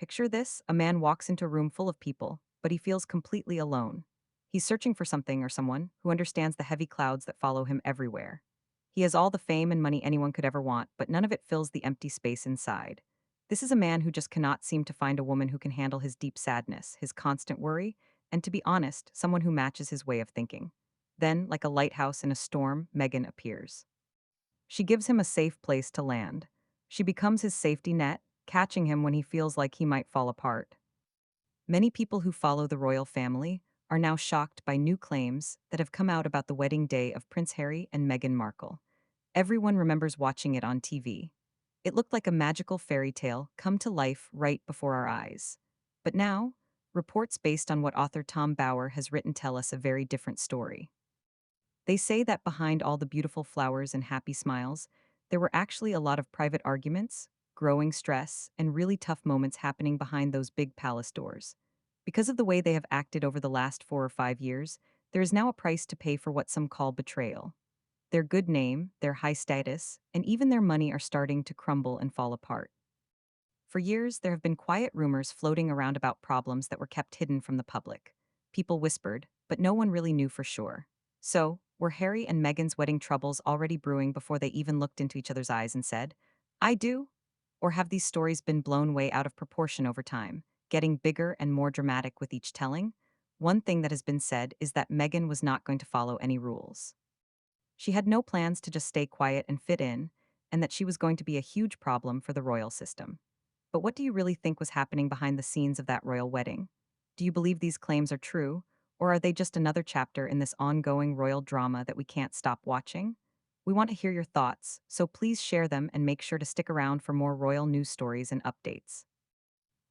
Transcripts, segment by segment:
Picture this: a man walks into a room full of people, but he feels completely alone. He's searching for something or someone who understands the heavy clouds that follow him everywhere. He has all the fame and money anyone could ever want, but none of it fills the empty space inside. This is a man who just cannot seem to find a woman who can handle his deep sadness, his constant worry, and to be honest, someone who matches his way of thinking. Then, like a lighthouse in a storm, Meghan appears. She gives him a safe place to land. She becomes his safety net, catching him when he feels like he might fall apart. Many people who follow the royal family are now shocked by new claims that have come out about the wedding day of Prince Harry and Meghan Markle. Everyone remembers watching it on TV. It looked like a magical fairy tale come to life right before our eyes. But now, reports based on what author Tom Bower has written tell us a very different story. They say that behind all the beautiful flowers and happy smiles, there were actually a lot of private arguments, growing stress, and really tough moments happening behind those big palace doors. Because of the way they have acted over the last 4 or 5 years, there is now a price to pay for what some call betrayal. Their good name, their high status, and even their money are starting to crumble and fall apart. For years, there have been quiet rumors floating around about problems that were kept hidden from the public. People whispered, but no one really knew for sure. So, were Harry and Meghan's wedding troubles already brewing before they even looked into each other's eyes and said, "I do"? Or have these stories been blown way out of proportion over time, getting bigger and more dramatic with each telling? One thing that has been said is that Meghan was not going to follow any rules. She had no plans to just stay quiet and fit in, and that she was going to be a huge problem for the royal system. But what do you really think was happening behind the scenes of that royal wedding? Do you believe these claims are true, or are they just another chapter in this ongoing royal drama that we can't stop watching? We want to hear your thoughts, so please share them and make sure to stick around for more royal news stories and updates.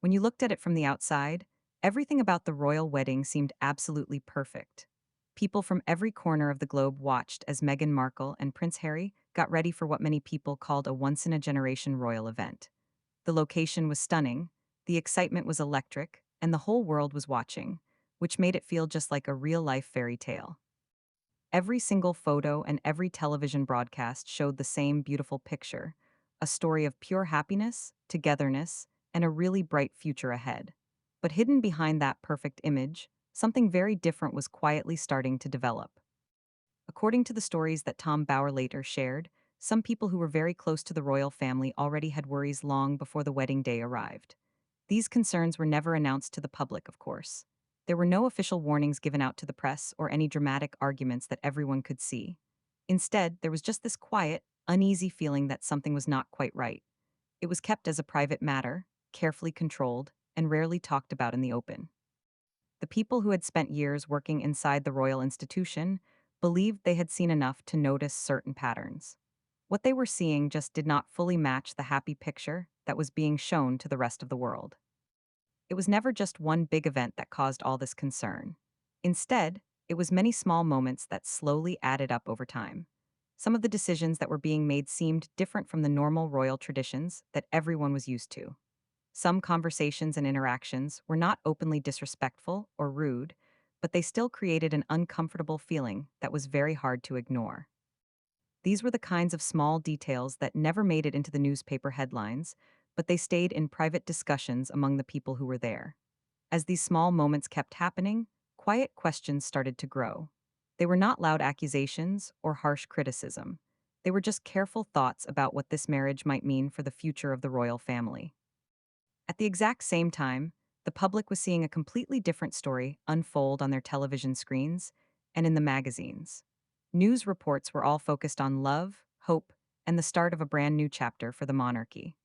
When you looked at it from the outside, everything about the royal wedding seemed absolutely perfect. People from every corner of the globe watched as Meghan Markle and Prince Harry got ready for what many people called a once in a generation royal event. The location was stunning, the excitement was electric, and the whole world was watching, which made it feel just like a real life fairy tale. Every single photo and every television broadcast showed the same beautiful picture: a story of pure happiness, togetherness, and a really bright future ahead. But hidden behind that perfect image, something very different was quietly starting to develop. According to the stories that Tom Bower later shared, some people who were very close to the royal family already had worries long before the wedding day arrived. These concerns were never announced to the public, of course. There were no official warnings given out to the press or any dramatic arguments that everyone could see. Instead, there was just this quiet, uneasy feeling that something was not quite right. It was kept as a private matter, carefully controlled, and rarely talked about in the open. The people who had spent years working inside the royal institution believed they had seen enough to notice certain patterns. What they were seeing just did not fully match the happy picture that was being shown to the rest of the world. It was never just one big event that caused all this concern. Instead, it was many small moments that slowly added up over time. Some of the decisions that were being made seemed different from the normal royal traditions that everyone was used to. Some conversations and interactions were not openly disrespectful or rude, but they still created an uncomfortable feeling that was very hard to ignore. These were the kinds of small details that never made it into the newspaper headlines, but they stayed in private discussions among the people who were there. As these small moments kept happening, quiet questions started to grow. They were not loud accusations or harsh criticism. They were just careful thoughts about what this marriage might mean for the future of the royal family. At the exact same time, the public was seeing a completely different story unfold on their television screens and in the magazines. News reports were all focused on love, hope, and the start of a brand new chapter for the monarchy.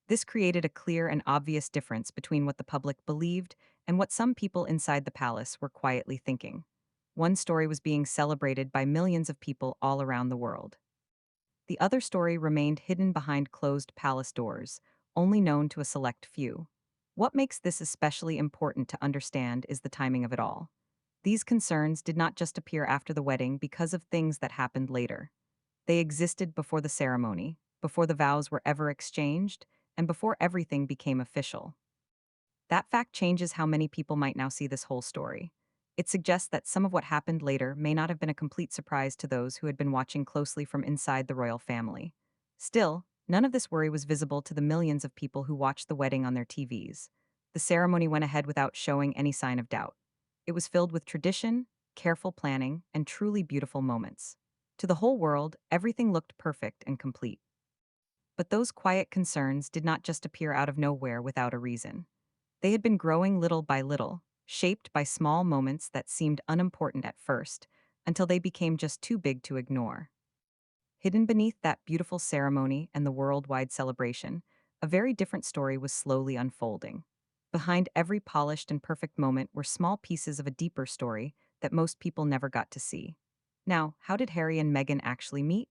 This created a clear and obvious difference between what the public believed and what some people inside the palace were quietly thinking. One story was being celebrated by millions of people all around the world. The other story remained hidden behind closed palace doors, only known to a select few. What makes this especially important to understand is the timing of it all. These concerns did not just appear after the wedding because of things that happened later. They existed before the ceremony, before the vows were ever exchanged, and before everything became official. That fact changes how many people might now see this whole story. It suggests that some of what happened later may not have been a complete surprise to those who had been watching closely from inside the royal family. Still, none of this worry was visible to the millions of people who watched the wedding on their TVs. The ceremony went ahead without showing any sign of doubt. It was filled with tradition, careful planning, and truly beautiful moments. To the whole world, everything looked perfect and complete. But those quiet concerns did not just appear out of nowhere without a reason. They had been growing little by little, shaped by small moments that seemed unimportant at first, until they became just too big to ignore. Hidden beneath that beautiful ceremony and the worldwide celebration, a very different story was slowly unfolding. Behind every polished and perfect moment were small pieces of a deeper story that most people never got to see. Now, how did Harry and Meghan actually meet?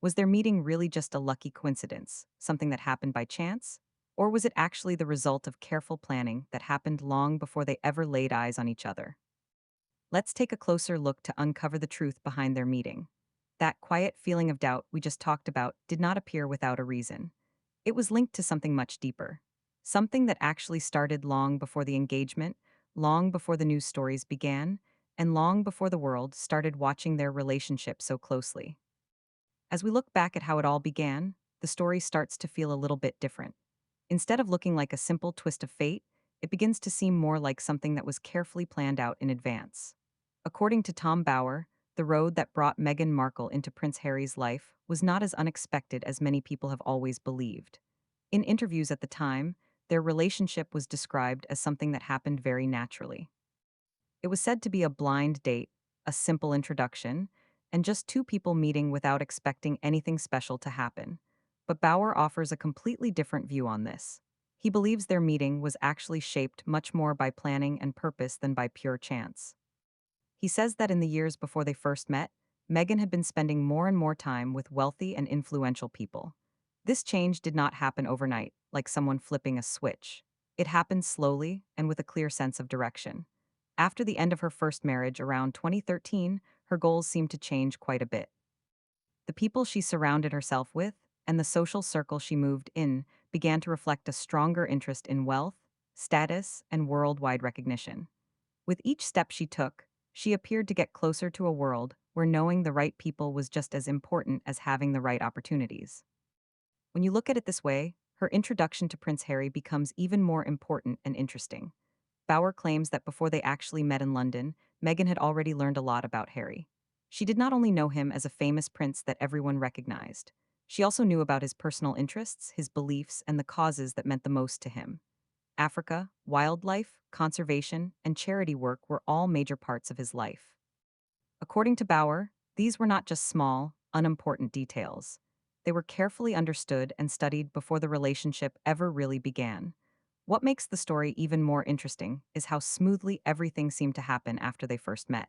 Was their meeting really just a lucky coincidence, something that happened by chance? Or was it actually the result of careful planning that happened long before they ever laid eyes on each other? Let's take a closer look to uncover the truth behind their meeting. That quiet feeling of doubt we just talked about did not appear without a reason. It was linked to something much deeper. Something that actually started long before the engagement, long before the news stories began, and long before the world started watching their relationship so closely. As we look back at how it all began, the story starts to feel a little bit different. Instead of looking like a simple twist of fate, it begins to seem more like something that was carefully planned out in advance. According to Tom Bower, the road that brought Meghan Markle into Prince Harry's life was not as unexpected as many people have always believed. In interviews at the time, their relationship was described as something that happened very naturally. It was said to be a blind date, a simple introduction, and just two people meeting without expecting anything special to happen. But Bauer offers a completely different view on this. He believes their meeting was actually shaped much more by planning and purpose than by pure chance. He says that in the years before they first met, Meghan had been spending more and more time with wealthy and influential people. This change did not happen overnight, like someone flipping a switch. It happened slowly and with a clear sense of direction. After the end of her first marriage around 2013, her goals seemed to change quite a bit. The people she surrounded herself with and the social circle she moved in began to reflect a stronger interest in wealth, status, and worldwide recognition. With each step she took, she appeared to get closer to a world where knowing the right people was just as important as having the right opportunities. When you look at it this way, her introduction to Prince Harry becomes even more important and interesting. Bower claims that before they actually met in London, Meghan had already learned a lot about Harry. She did not only know him as a famous prince that everyone recognized, she also knew about his personal interests, his beliefs, and the causes that meant the most to him. Africa, wildlife, conservation, and charity work were all major parts of his life. According to Bauer, these were not just small, unimportant details. They were carefully understood and studied before the relationship ever really began. What makes the story even more interesting is how smoothly everything seemed to happen after they first met.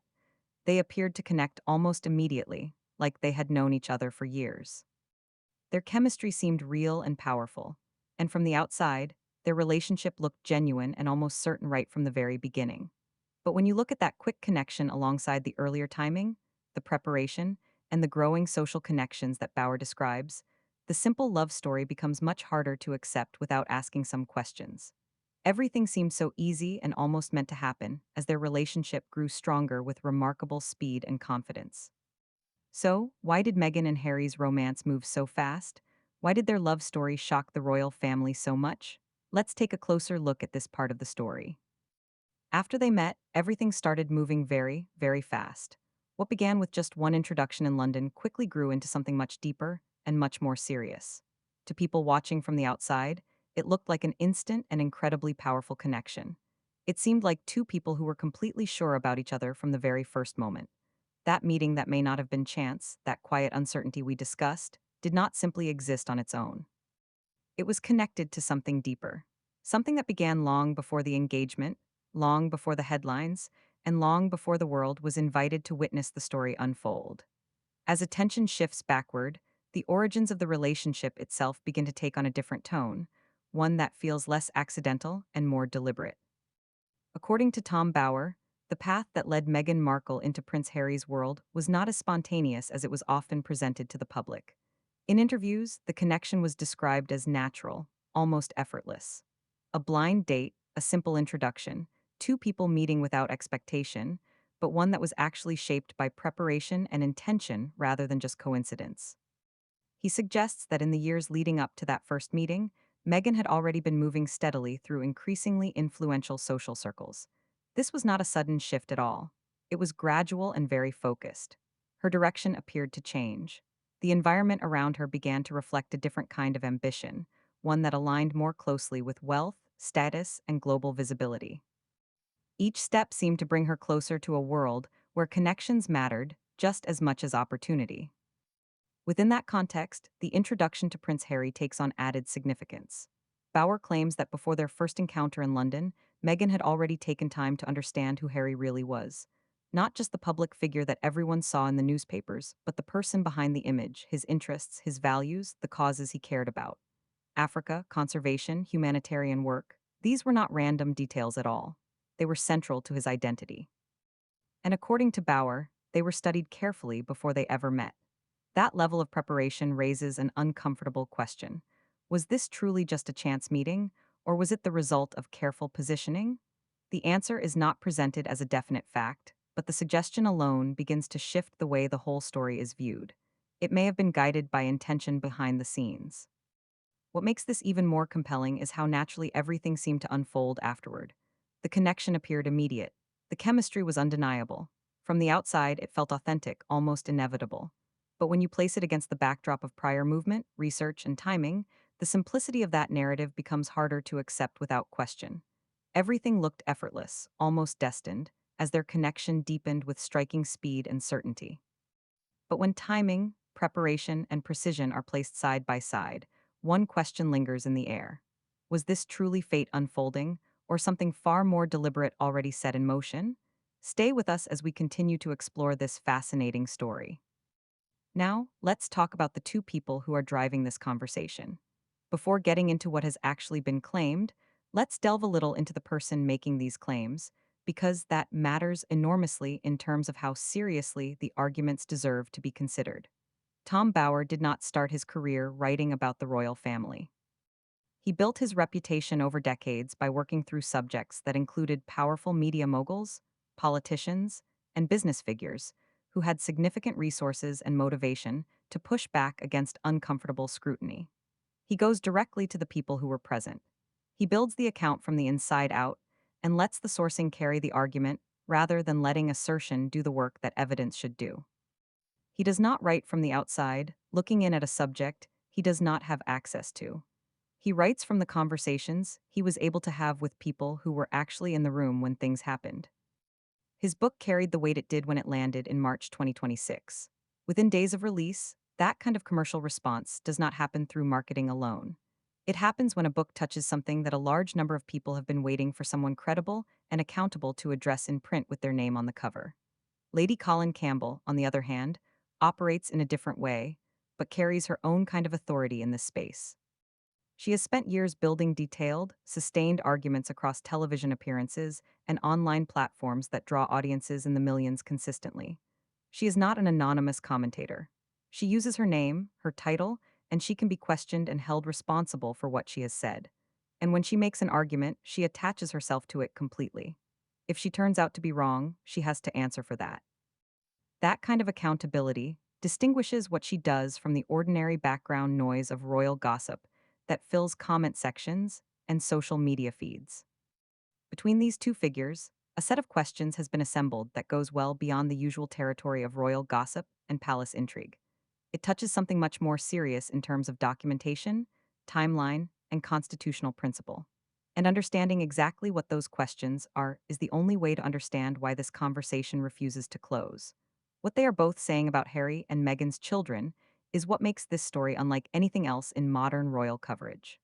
They appeared to connect almost immediately, like they had known each other for years. Their chemistry seemed real and powerful, and from the outside, their relationship looked genuine and almost certain right from the very beginning. But when you look at that quick connection alongside the earlier timing, the preparation, and the growing social connections that Bauer describes, the simple love story becomes much harder to accept without asking some questions. Everything seemed so easy and almost meant to happen as their relationship grew stronger with remarkable speed and confidence. So, why did Meghan and Harry's romance move so fast? Why did their love story shock the royal family so much? Let's take a closer look at this part of the story. After they met, everything started moving very, very fast. What began with just one introduction in London quickly grew into something much deeper and much more serious. To people watching from the outside, it looked like an instant and incredibly powerful connection. It seemed like two people who were completely sure about each other from the very first moment. That meeting that may not have been chance, that quiet uncertainty we discussed, did not simply exist on its own. It was connected to something deeper. Something that began long before the engagement, long before the headlines, and long before the world was invited to witness the story unfold. As attention shifts backward, the origins of the relationship itself begin to take on a different tone, one that feels less accidental and more deliberate. According to Tom Bower, the path that led Meghan Markle into Prince Harry's world was not as spontaneous as it was often presented to the public. In interviews, the connection was described as natural, almost effortless. A blind date, a simple introduction, two people meeting without expectation, but one that was actually shaped by preparation and intention rather than just coincidence. He suggests that in the years leading up to that first meeting, Meghan had already been moving steadily through increasingly influential social circles. This was not a sudden shift at all. It was gradual and very focused. Her direction appeared to change. The environment around her began to reflect a different kind of ambition, one that aligned more closely with wealth, status, and global visibility. Each step seemed to bring her closer to a world where connections mattered just as much as opportunity. Within that context, the introduction to Prince Harry takes on added significance. Bower claims that before their first encounter in London, Meghan had already taken time to understand who Harry really was. Not just the public figure that everyone saw in the newspapers, but the person behind the image, his interests, his values, the causes he cared about. Africa, conservation, humanitarian work. These were not random details at all. They were central to his identity. And according to Bower, they were studied carefully before they ever met. That level of preparation raises an uncomfortable question. Was this truly just a chance meeting, or was it the result of careful positioning? The answer is not presented as a definite fact, but the suggestion alone begins to shift the way the whole story is viewed. It may have been guided by intention behind the scenes. What makes this even more compelling is how naturally everything seemed to unfold afterward. The connection appeared immediate. The chemistry was undeniable. From the outside, it felt authentic, almost inevitable. But when you place it against the backdrop of prior movement, research, and timing, the simplicity of that narrative becomes harder to accept without question. Everything looked effortless, almost destined, as their connection deepened with striking speed and certainty. But when timing, preparation, and precision are placed side by side, one question lingers in the air. Was this truly fate unfolding, or something far more deliberate already set in motion? Stay with us as we continue to explore this fascinating story. Now, let's talk about the two people who are driving this conversation. Before getting into what has actually been claimed, let's delve a little into the person making these claims, because that matters enormously in terms of how seriously the arguments deserve to be considered. Tom Bower did not start his career writing about the royal family. He built his reputation over decades by working through subjects that included powerful media moguls, politicians, and business figures who had significant resources and motivation to push back against uncomfortable scrutiny. He goes directly to the people who were present. He builds the account from the inside out and lets the sourcing carry the argument rather than letting assertion do the work that evidence should do. He does not write from the outside, looking in at a subject he does not have access to. He writes from the conversations he was able to have with people who were actually in the room when things happened. His book carried the weight it did when it landed in March 2026. Within days of release, that kind of commercial response does not happen through marketing alone. It happens when a book touches something that a large number of people have been waiting for someone credible and accountable to address in print with their name on the cover. Lady Colin Campbell, on the other hand, operates in a different way, but carries her own kind of authority in this space. She has spent years building detailed, sustained arguments across television appearances and online platforms that draw audiences in the millions consistently. She is not an anonymous commentator. She uses her name, her title, and she can be questioned and held responsible for what she has said. And when she makes an argument, she attaches herself to it completely. If she turns out to be wrong, she has to answer for that. That kind of accountability distinguishes what she does from the ordinary background noise of royal gossip that fills comment sections and social media feeds. Between these two figures, a set of questions has been assembled that goes well beyond the usual territory of royal gossip and palace intrigue. It touches something much more serious in terms of documentation, timeline, and constitutional principle. And understanding exactly what those questions are is the only way to understand why this conversation refuses to close. What they are both saying about Harry and Meghan's children is what makes this story unlike anything else in modern royal coverage.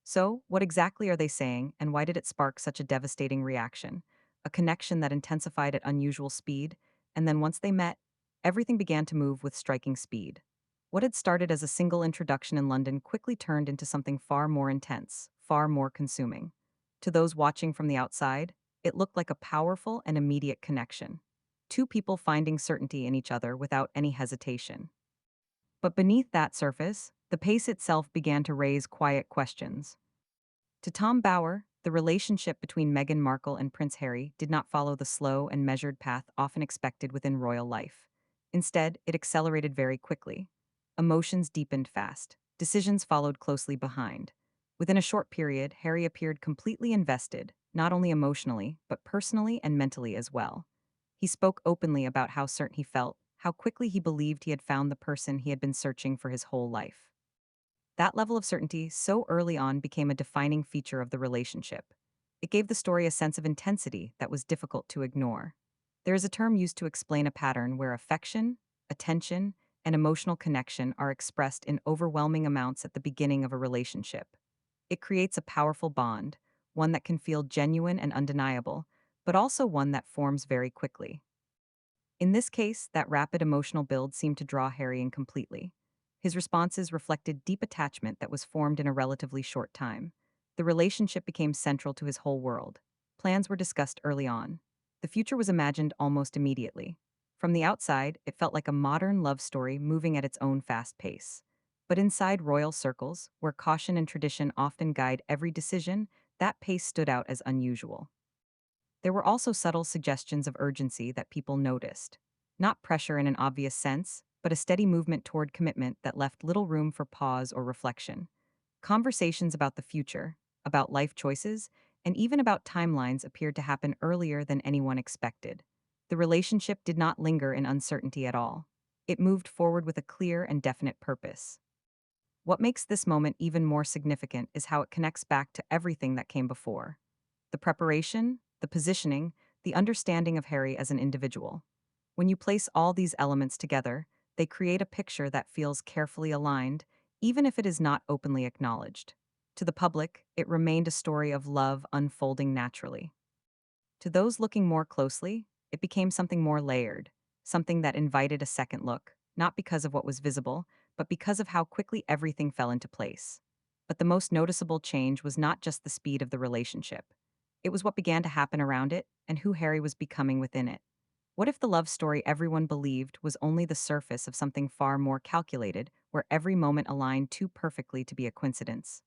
So, what exactly are they saying, and why did it spark such a devastating reaction? A connection that intensified at unusual speed, and then once they met, everything began to move with striking speed. What had started as a single introduction in London quickly turned into something far more intense, far more consuming. To those watching from the outside, it looked like a powerful and immediate connection. Two people finding certainty in each other without any hesitation. But beneath that surface, the pace itself began to raise quiet questions. To Tom Bower, the relationship between Meghan Markle and Prince Harry did not follow the slow and measured path often expected within royal life. Instead, it accelerated very quickly. Emotions deepened fast. Decisions followed closely behind. Within a short period, Harry appeared completely invested, not only emotionally, but personally and mentally as well. He spoke openly about how certain he felt, how quickly he believed he had found the person he had been searching for his whole life. That level of certainty so early on became a defining feature of the relationship. It gave the story a sense of intensity that was difficult to ignore. There is a term used to explain a pattern where affection, attention, and emotional connection are expressed in overwhelming amounts at the beginning of a relationship. It creates a powerful bond, one that can feel genuine and undeniable, but also one that forms very quickly. In this case, that rapid emotional build seemed to draw Harry in completely. His responses reflected deep attachment that was formed in a relatively short time. The relationship became central to his whole world. Plans were discussed early on. The future was imagined almost immediately. From the outside, it felt like a modern love story moving at its own fast pace. But inside royal circles, where caution and tradition often guide every decision, that pace stood out as unusual. There were also subtle suggestions of urgency that people noticed. Not pressure in an obvious sense, but a steady movement toward commitment that left little room for pause or reflection. Conversations about the future, about life choices, and even about timelines appeared to happen earlier than anyone expected. The relationship did not linger in uncertainty at all. It moved forward with a clear and definite purpose. What makes this moment even more significant is how it connects back to everything that came before. The preparation, the positioning, the understanding of Harry as an individual. When you place all these elements together, they create a picture that feels carefully aligned, even if it is not openly acknowledged. To the public, it remained a story of love unfolding naturally. To those looking more closely, it became something more layered, something that invited a second look, not because of what was visible, but because of how quickly everything fell into place. But the most noticeable change was not just the speed of the relationship. It was what began to happen around it and who Harry was becoming within it. What if the love story everyone believed was only the surface of something far more calculated, where every moment aligned too perfectly to be a coincidence?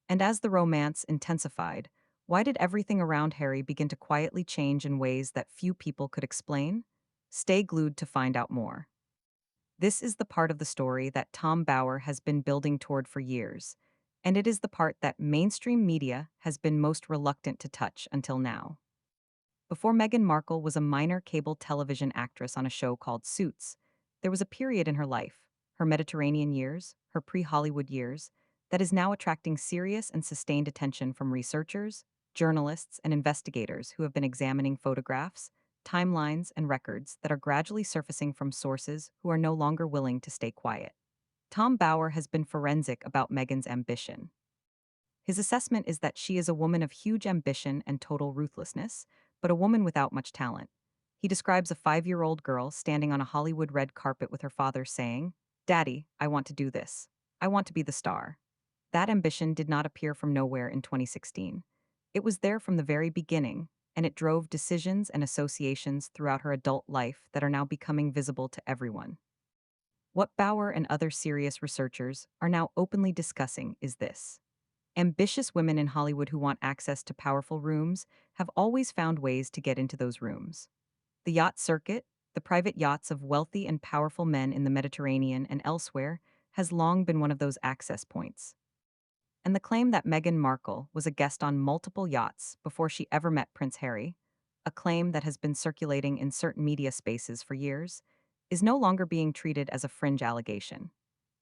And as the romance intensified, why did everything around Harry begin to quietly change in ways that few people could explain? Stay glued to find out more. This is the part of the story that Tom Bower has been building toward for years, and it is the part that mainstream media has been most reluctant to touch until now. Before Meghan Markle was a minor cable television actress on a show called Suits, there was a period in her life, her Mediterranean years, her pre-Hollywood years, that is now attracting serious and sustained attention from researchers, journalists, and investigators who have been examining photographs, timelines, and records that are gradually surfacing from sources who are no longer willing to stay quiet. Tom Bower has been forensic about Meghan's ambition. His assessment is that she is a woman of huge ambition and total ruthlessness, but a woman without much talent. He describes a 5-year-old girl standing on a Hollywood red carpet with her father saying, "Daddy, I want to do this. I want to be the star." That ambition did not appear from nowhere in 2016. It was there from the very beginning, and it drove decisions and associations throughout her adult life that are now becoming visible to everyone. What Bauer and other serious researchers are now openly discussing is this. Ambitious women in Hollywood who want access to powerful rooms have always found ways to get into those rooms. The yacht circuit, the private yachts of wealthy and powerful men in the Mediterranean and elsewhere, has long been one of those access points. And the claim that Meghan Markle was a guest on multiple yachts before she ever met Prince Harry, a claim that has been circulating in certain media spaces for years, is no longer being treated as a fringe allegation.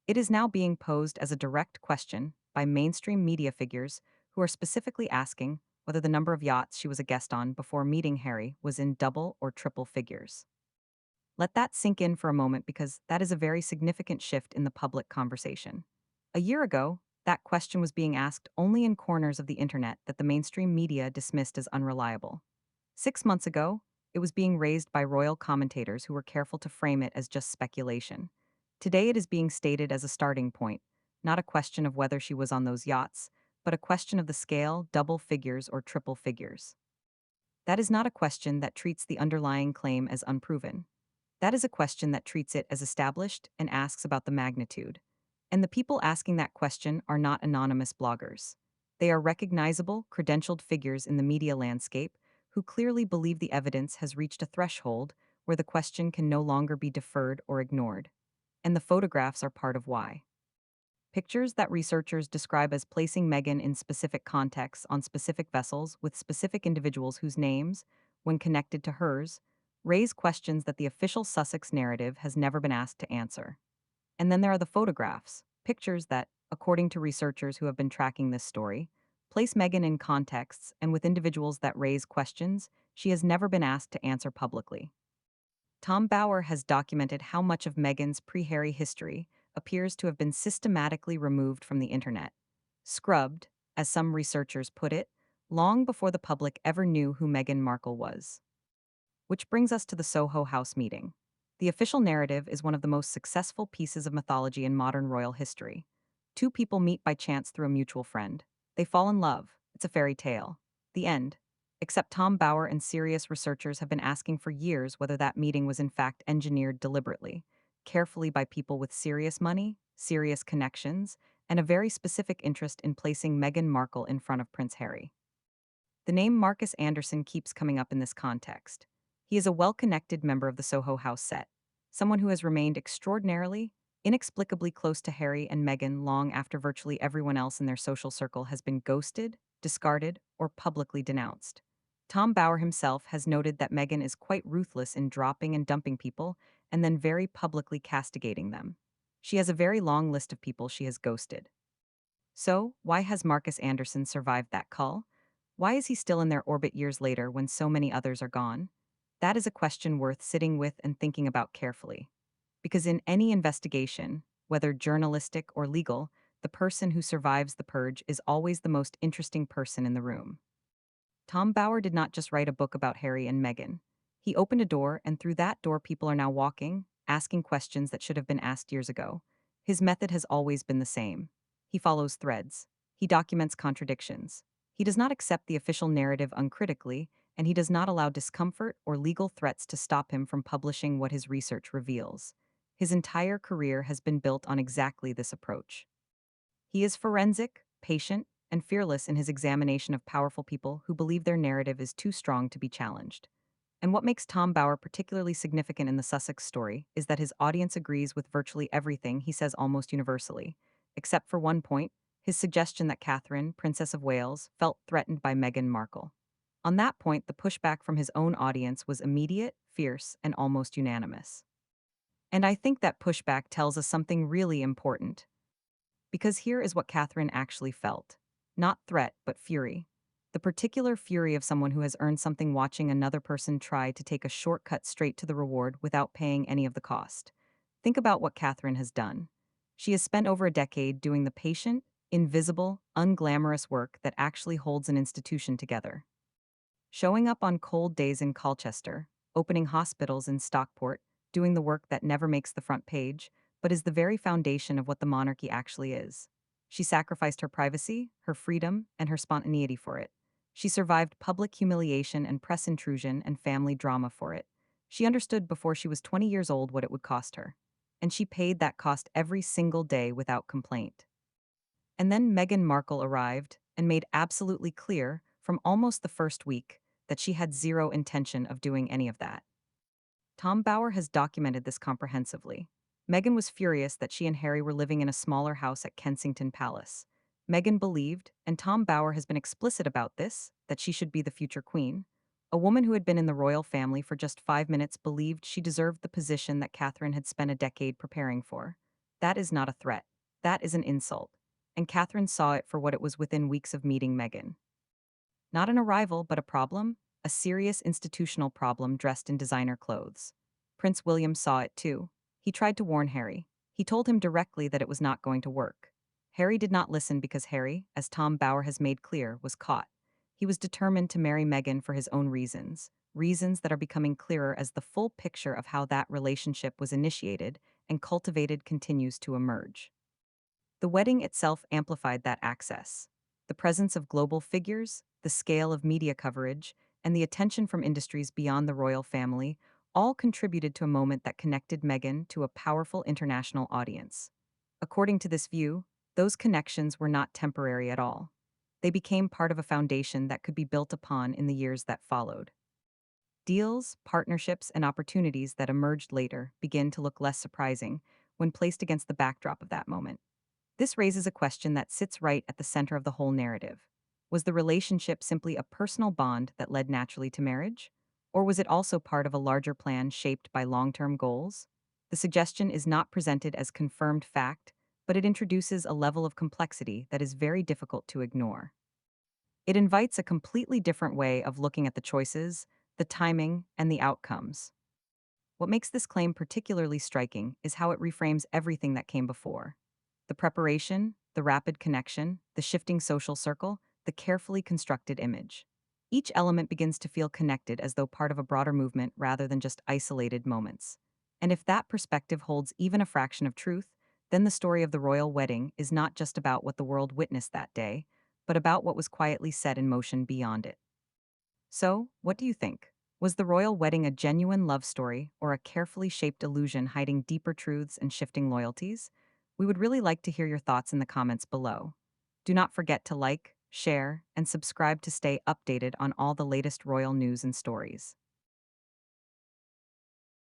It is now being posed as a direct question by mainstream media figures who are specifically asking whether the number of yachts she was a guest on before meeting Harry was in double or triple figures. Let that sink in for a moment because that is a very significant shift in the public conversation. A year ago, that question was being asked only in corners of the internet that the mainstream media dismissed as unreliable. 6 months ago, it was being raised by royal commentators who were careful to frame it as just speculation. Today, it is being stated as a starting point, not a question of whether she was on those yachts, but a question of the scale, double figures, or triple figures. That is not a question that treats the underlying claim as unproven. That is a question that treats it as established and asks about the magnitude. And the people asking that question are not anonymous bloggers. They are recognizable, credentialed figures in the media landscape who clearly believe the evidence has reached a threshold where the question can no longer be deferred or ignored. And the photographs are part of why. Pictures that researchers describe as placing Meghan in specific contexts on specific vessels with specific individuals whose names, when connected to hers, raise questions that the official Sussex narrative has never been asked to answer. And then there are the photographs, pictures that, according to researchers who have been tracking this story, place Meghan in contexts and with individuals that raise questions she has never been asked to answer publicly. Tom Bower has documented how much of Meghan's pre-Harry history appears to have been systematically removed from the internet, scrubbed, as some researchers put it, long before the public ever knew who Meghan Markle was. Which brings us to the Soho House meeting. The official narrative is one of the most successful pieces of mythology in modern royal history. Two people meet by chance through a mutual friend. They fall in love. It's a fairy tale. The end. Except Tom Bower and serious researchers have been asking for years whether that meeting was in fact engineered deliberately, carefully by people with serious money, serious connections, and a very specific interest in placing Meghan Markle in front of Prince Harry. The name Marcus Anderson keeps coming up in this context. He is a well-connected member of the Soho House set, someone who has remained extraordinarily, inexplicably close to Harry and Meghan long after virtually everyone else in their social circle has been ghosted, discarded, or publicly denounced. Tom Bower himself has noted that Meghan is quite ruthless in dropping and dumping people and then very publicly castigating them. She has a very long list of people she has ghosted. So, why has Marcus Anderson survived that call? Why is he still in their orbit years later when so many others are gone? That is a question worth sitting with and thinking about carefully. Because in any investigation, whether journalistic or legal, the person who survives the purge is always the most interesting person in the room. Tom Bower did not just write a book about Harry and Meghan. He opened a door, and through that door, people are now walking, asking questions that should have been asked years ago. His method has always been the same. He follows threads. He documents contradictions. He does not accept the official narrative uncritically, and he does not allow discomfort or legal threats to stop him from publishing what his research reveals. His entire career has been built on exactly this approach. He is forensic, patient, and fearless in his examination of powerful people who believe their narrative is too strong to be challenged. And what makes Tom Bower particularly significant in the Sussex story is that his audience agrees with virtually everything he says almost universally, except for one point, his suggestion that Catherine, Princess of Wales, felt threatened by Meghan Markle. On that point, the pushback from his own audience was immediate, fierce, and almost unanimous. And I think that pushback tells us something really important. Because here is what Catherine actually felt. Not threat, but fury. The particular fury of someone who has earned something watching another person try to take a shortcut straight to the reward without paying any of the cost. Think about what Catherine has done. She has spent over a decade doing the patient, invisible, unglamorous work that actually holds an institution together. Showing up on cold days in Colchester, opening hospitals in Stockport, doing the work that never makes the front page, but is the very foundation of what the monarchy actually is. She sacrificed her privacy, her freedom, and her spontaneity for it. She survived public humiliation and press intrusion and family drama for it. She understood before she was 20 years old what it would cost her. And she paid that cost every single day without complaint. And then Meghan Markle arrived and made absolutely clear, from almost the first week, that she had zero intention of doing any of that. Tom Bower has documented this comprehensively. Meghan was furious that she and Harry were living in a smaller house at Kensington Palace. Meghan believed, and Tom Bower has been explicit about this, that she should be the future queen. A woman who had been in the royal family for just 5 minutes believed she deserved the position that Catherine had spent a decade preparing for. That is not a threat. That is an insult. And Catherine saw it for what it was within weeks of meeting Meghan. Not an arrival, but a problem, a serious institutional problem dressed in designer clothes. Prince William saw it too. He tried to warn Harry. He told him directly that it was not going to work. Harry did not listen because Harry, as Tom Bower has made clear, was caught. He was determined to marry Meghan for his own reasons, reasons that are becoming clearer as the full picture of how that relationship was initiated and cultivated continues to emerge. The wedding itself amplified that access. The presence of global figures, the scale of media coverage, and the attention from industries beyond the royal family all contributed to a moment that connected Meghan to a powerful international audience. According to this view, those connections were not temporary at all. They became part of a foundation that could be built upon in the years that followed. Deals, partnerships, and opportunities that emerged later begin to look less surprising when placed against the backdrop of that moment. This raises a question that sits right at the center of the whole narrative. Was the relationship simply a personal bond that led naturally to marriage? Or was it also part of a larger plan shaped by long term goals? The suggestion is not presented as confirmed fact, but it introduces a level of complexity that is very difficult to ignore. It invites a completely different way of looking at the choices, the timing, and the outcomes. What makes this claim particularly striking is how it reframes everything that came before. The preparation, the rapid connection, the shifting social circle, the carefully constructed image. Each element begins to feel connected as though part of a broader movement rather than just isolated moments. And if that perspective holds even a fraction of truth, then the story of the royal wedding is not just about what the world witnessed that day, but about what was quietly set in motion beyond it. So, what do you think? Was the royal wedding a genuine love story or a carefully shaped illusion hiding deeper truths and shifting loyalties? We would really like to hear your thoughts in the comments below. Do not forget to like, share, and subscribe to stay updated on all the latest royal news and stories.